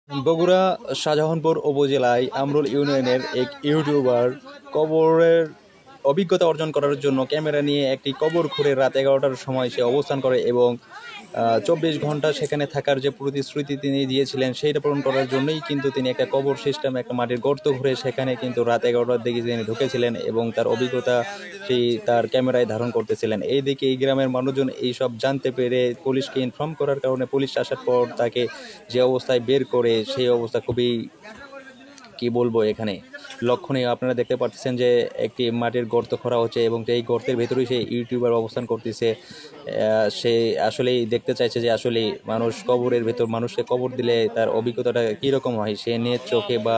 বগুড়া শাহজাহানপুর উপজেলায় আমরুল ইউনিয়নের এক ইউটিউবার কবরের অভিজ্ঞতা অর্জন করার জন্য ক্যামেরা নিয়ে একটি কবর খুঁড়ে রাত 11টার সময় সে অবস্থান করে এবং 24 ঘন্টা সেখানে থাকার যে প্রতিশ্রুতি তিনি দিয়েছিলেন সেইটা পূরণ করার জন্যই কিন্তু তিনি একটা কবর সিস্টেম, একটা মাটির গর্ত ঘুরে সেখানে কিন্তু রাত 11টার দিকে তিনি ঢুকেছিলেন এবং তার অভিজ্ঞতা সেই তার ক্যামেরায় ধারণ করতেছিলেন। এইদিকে এই গ্রামের মানুষজন এইসব জানতে পেরে পুলিশকে ইনফর্ম করার কারণে পুলিশ আসার পর তাকে যে অবস্থায় বের করে সেই অবস্থা খুবই কি বলবো এখানে লক্ষণীয়। আপনারা দেখতে পাচ্ছেন যে একটি মাটির গর্ত করা হচ্ছে এবং এই গর্তের ভেতরেই সেই ইউটিউবার অবস্থান করতেছে। সে আসলেই দেখতে চাইছে যে আসলে মানুষ কবরের ভেতর মানুষকে কবর দিলে তার অভিজ্ঞতাটা কীরকম হয়। সে নিজ চোখে বা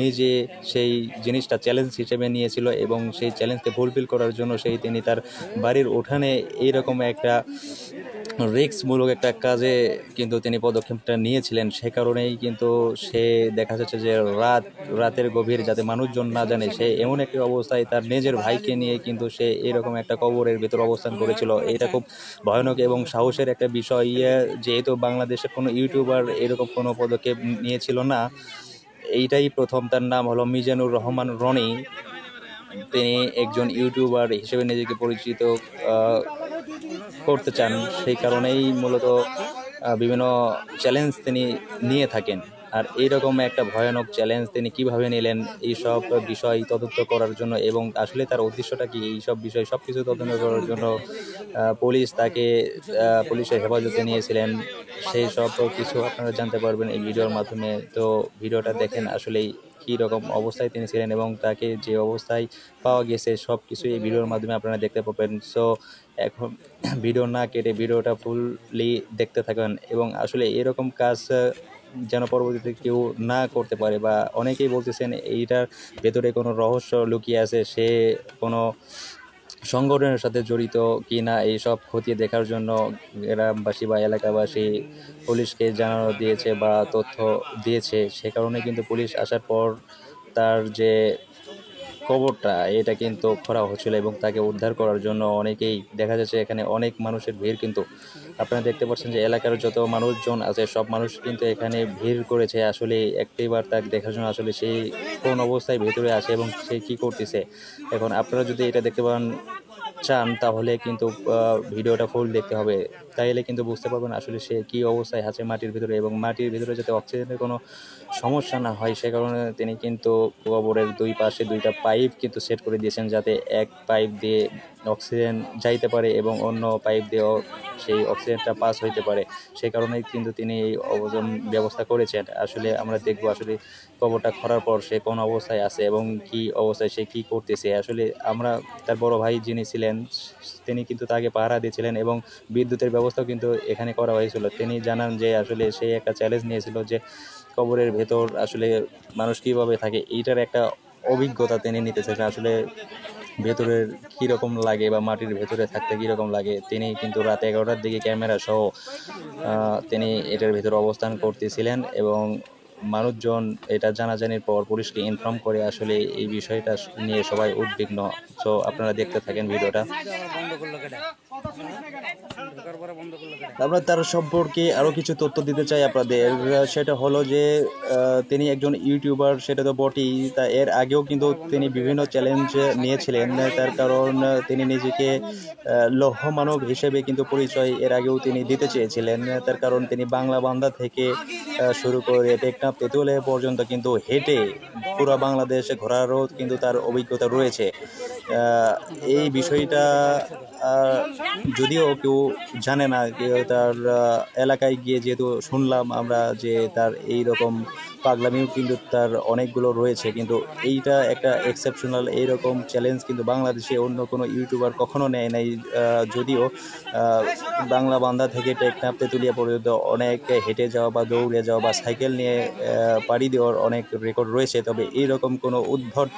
নিজে সেই জিনিসটা চ্যালেঞ্জ হিসেবে নিয়েছিল এবং সেই চ্যালেঞ্জকে ফুলফিল করার জন্য তিনি তার বাড়ির উঠানে এইরকম একটা রিস্কমূলক একটা কাজে কিন্তু তিনি পদক্ষেপটা নিয়েছিলেন। সে কারণেই কিন্তু সে দেখা যাচ্ছে যে রাতের গভীর যাতে মানুষজন না জানে সে এমন একটি অবস্থায় তার নিজের ভাইকে নিয়ে কিন্তু সে এরকম একটা কবরের ভেতর অবস্থান করেছিল। এটা খুব ভয়ানক এবং সাহসের একটা বিষয়। যেহেতু বাংলাদেশের কোনো ইউটিউবার এরকম কোনো পদক্ষেপ নিয়েছিল না, এইটাই প্রথম। তার নাম হলো মিজানুর রহমান রনি। তিনি একজন ইউটিউবার হিসেবে নিজেকে পরিচিত করতে চান, সেই কারণেই মূলত বিভিন্ন চ্যালেঞ্জ তিনি নিয়ে থাকেন। আর এইরকম একটা ভয়ানক চ্যালেঞ্জ তিনি কিভাবে নিলেন এইসব বিষয় তদন্ত করার জন্য এবং আসলে তার উদ্দেশ্যটা কি এইসব বিষয় সব কিছু তদন্ত করার জন্য পুলিশ তাকে পুলিশের হেফাজতে নিয়েছিলেন। সেই সব কিছু আপনারা জানতে পারবেন এই ভিডিওর মাধ্যমে। তো ভিডিওটা দেখেন আসলেই কী রকম অবস্থায় তিনি ছিলেন এবং তাকে যে অবস্থায় পাওয়া গেছে সব কিছু এই ভিডিওর মাধ্যমে আপনারা দেখতে পাবেন। সো এখন ভিডিও না কেটে ভিডিওটা ফুললি দেখতে থাকেন এবং আসলে এরকম কাজ যেন পরবর্তীতে কেউ না করতে পারে। বা অনেকেই বলতেছেন এইটার ভেতরে কোনো রহস্য লুকিয়ে আছে, সে কোনো সংগঠনের সাথে জড়িত কি না এইসব খতিয়ে দেখার জন্য গ্রামবাসী বা এলাকাবাসী পুলিশকে জানানো দিয়েছে বা তথ্য দিয়েছে। সে কারণে কিন্তু পুলিশ আসার পর তার যে কবরটা এটা কিন্তু খোঁড়া হচ্ছিল এবং তাকে উদ্ধার করার জন্য অনেকেই দেখা যাচ্ছে এখানে অনেক মানুষের ভিড় কিন্তু আপনারা দেখতে পাচ্ছেন যে এলাকার যত মানুষজন আছে সব মানুষ কিন্তু এখানে ভিড় করেছে আসলে একটিবার তাকে দেখার জন্য আসলে সে কোন অবস্থায় ভেতরে আছে এবং সে কি করতেছে। এখন আপনারা যদি এটা দেখতে চান তাহলে কিন্তু ভিডিওটা ফুল দেখতে হবে, তাইলে কিন্তু বুঝতে পারবেন আসলে সে কি অবস্থায় আছে মাটির ভিতরে এবং মাটির ভিতরে যাতে অক্সিজেনের কোনো সমস্যা না হয় সে কারণে তিনি কিন্তু কবরের দুই পাশে দুইটা পাইপ কিন্তু সেট করে দিয়েছেন যাতে এক পাইপ দিয়ে অক্সিজেন যাইতে পারে এবং অন্য পাইপ দিয়েও সেই অক্সিজেনটা পাস হইতে পারে। সেই কারণেই কিন্তু তিনি এই ব্যবস্থা করেছেন। আসলে আমরা দেখবো আসলে কবরটা খোঁড়ার পর সে কোন অবস্থায় আছে এবং কি অবস্থায় সে কি করতেছে। আসলে আমরা তার বড় ভাই যিনি ছিলেন তিনি কিন্তু তাকে পাহারা দিয়েছিলেন এবং বিদ্যুতের ব্যবস্থাও কিন্তু এখানে করা হয়েছিল। তিনি জানান যে আসলে সে একটা চ্যালেঞ্জ নিয়েছিল যে কবরের ভেতর আসলে মানুষ কিভাবে থাকে এইটার একটা অভিজ্ঞতা তিনি নিতে চাইছেন। আসলে ভেতরের কীরকম লাগে বা মাটির ভেতরে থাকতে কীরকম লাগে। তিনি কিন্তু রাত 11টার দিকে ক্যামেরা সহ তিনি এটার ভেতরে অবস্থান করতেছিলেন এবং মানুষজন এটা জানাজানির পর পুলিশকে ইনফর্ম করে আসলে এই বিষয়টা নিয়ে সবাই উদ্বিগ্ন। সো আপনারা দেখতে থাকেন ভিডিওটা। আমরা তার সম্পর্কে আরও কিছু তথ্য দিতে চাই আপনাদের। সেটা হলো যে তিনি একজন ইউটিউবার সেটা তো বটেই, তা এর আগেও কিন্তু তিনি বিভিন্ন চ্যালেঞ্জ নিয়েছিলেন। তার কারণ তিনি নিজেকে লৌহ মানব হিসেবে কিন্তু পরিচয় এর আগেও তিনি দিতে চেয়েছিলেন। তার কারণ তিনি বাংলা বান্দা থেকে শুরু করে টেকনাফ তেঁতুলিয়া পর্যন্ত কিন্তু হেঁটে পুরো বাংলাদেশে ঘোরারও কিন্তু তার অভিজ্ঞতা রয়েছে। এই বিষয়টা যদিও কেউ জানে না, তার এলাকায় গিয়ে যেহেতু শুনলাম আমরা যে তার এই রকম পাগলামিও কিন্তু তার অনেকগুলো রয়েছে, কিন্তু এইটা একটা এক্সেপশনাল। এইরকম চ্যালেঞ্জ কিন্তু বাংলাদেশে অন্য কোনো ইউটিউবার কখনো নেয় নাই। যদিও বাংলা বান্দা থেকে টেকনাফ তেঁতুলিয়া পর্যন্ত অনেক হেঁটে যাওয়া বা দৌড়ে যাওয়া বা সাইকেল নিয়ে পাড়ি দেওয়ার অনেক রেকর্ড রয়েছে, তবে এইরকম কোনো উদ্ভট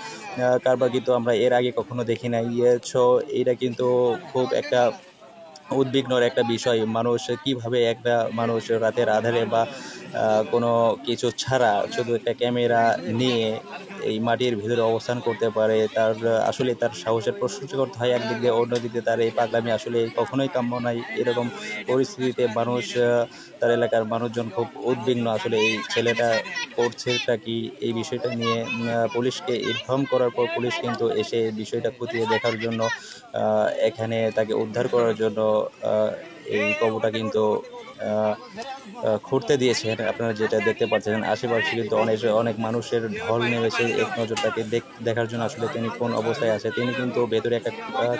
কারবার কিন্তু আমরা এর আগে কখনো দেখি নাই। সো এইটা কিন্তু খুব একটা উদ্বিগ্নর একটা বিষয়। মানুষ কিভাবে একটা মানুষ রাতের আঁধারে বা কোনো কিছু ছাড়া শুধু একটা ক্যামেরা নিয়ে এই মাটির ভিতরে অবস্থান করতে পারে, তার আসলে তার সাহসের প্রশংসা করতে হয় একদিক দিয়ে, অন্যদিক দিয়ে তার এই পাগলামি আসলে কখনোই কাম্য নয়। এরকম পরিস্থিতিতে মানুষ তার এলাকার মানুষজন খুব উদ্বিগ্ন আসলে এই ছেলেটা করছেটা কি, এই বিষয়টা নিয়ে পুলিশকে ইনফর্ম করার পর পুলিশ কিন্তু এসে বিষয়টা খতিয়ে দেখার জন্য এখানে তাকে উদ্ধার করার জন্য এই কবরটা কিন্তু খুঁড়তে দিয়েছেন। আপনারা যেটা দেখতে পাচ্ছেন আশেপাশে কিন্তু অনেক মানুষের ঢল নেমেছে এক নজর তাকে দেখার জন্য আসলে তিনি কোন অবস্থায় আছে। তিনি কিন্তু ভেতরে একটা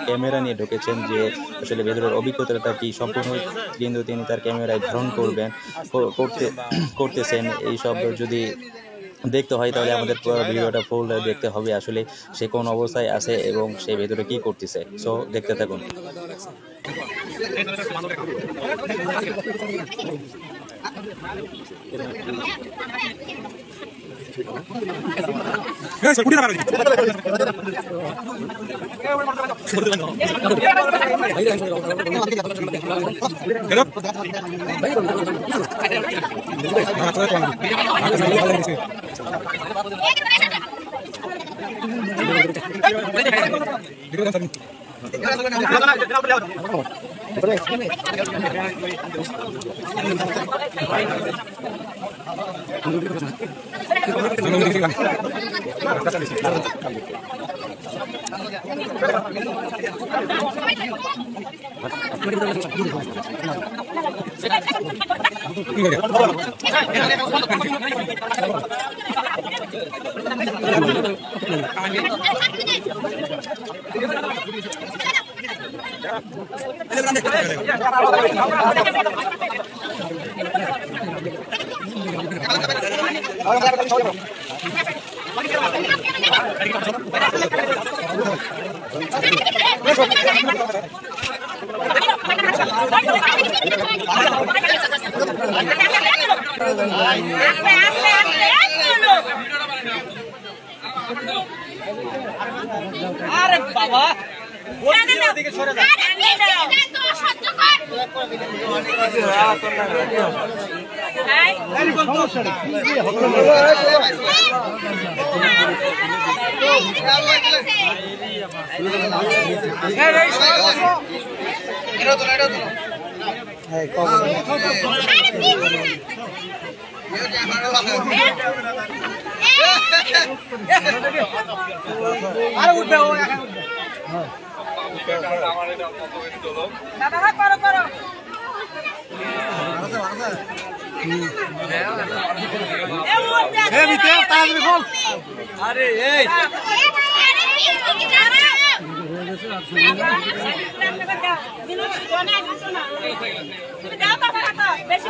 ক্যামেরা নিয়ে ঢুকেছেন যে আসলে ভেতরের অভিজ্ঞতাটা কি সম্পূর্ণ কিন্তু তিনি তার ক্যামেরায় ধারণ করতেছেন। এইসব যদি দেখতে হয় তাহলে আমাদের পুরো ভিডিওটা ফুল দেখতে হবে আসলে সে কোন অবস্থায় আছে এবং সে ভেতরে কি করতেছে। সো দেখতে থাকুন। আরে বাবা দিকে সরে যা আরে উঠবে ও এখন উঠবে আমার এটা কত বেশি হলো দাদা করো করো ভিতরে তাড়াতাড়ি বল আরে এই বেশি